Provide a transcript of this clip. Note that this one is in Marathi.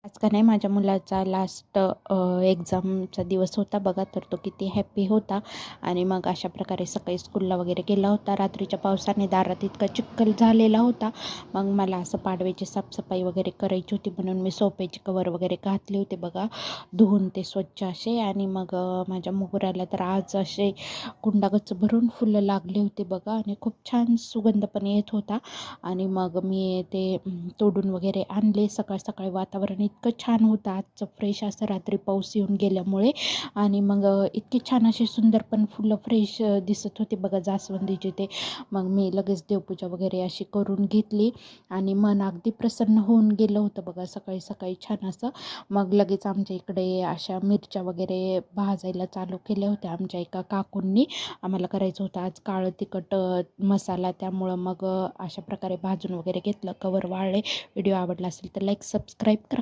आज का नाही माझ्या मुलाचा लास्ट एक्झामचा दिवस होता बघा. तर तो किती हॅप्पी होता. आणि मग अशा प्रकारे सकाळी स्कूलला वगैरे गेला होता. रात्रीच्या पावसाने दारात इतका चिखल झालेला होता. मग मला असं पाडव्याची साफसफाई वगैरे करायची होती म्हणून मी सोफ्याचे कवर वगैरे घातले होते बघा, धुवून ते स्वच्छ असे. आणि मग माझ्या मोगऱ्याला तर आज असे कुंडागच्च भरून फुलं लागले होते बघा, आणि खूप छान सुगंध पण येत होता. आणि मग मी ते तोडून वगैरे आणले. सकाळ सकाळी वातावरण इतकं छान होतं आजचं, फ्रेश असं, रात्री पाऊस येऊन गेल्यामुळे. आणि मग इतके छान असे सुंदर पण फुलं फ्रेश दिसत होते बघा, जास्वंदीचे ते. मग मी लगेच देवपूजा वगैरे अशी करून घेतली आणि मन अगदी प्रसन्न होऊन गेलं होतं बघा सकाळी सकाळी छान असं. मग लगेच आमच्या इकडे अशा मिरच्या वगैरे भाजायला चालू केल्या होत्या आमच्या एका काकूंनी. आम्हाला करायचं होतं आज काळं तिखट मसाला, त्यामुळं मग अशा प्रकारे भाजून वगैरे घेतलं, कवर वाळले. व्हिडिओ आवडला असेल तर लाईक सबस्क्राईब करा.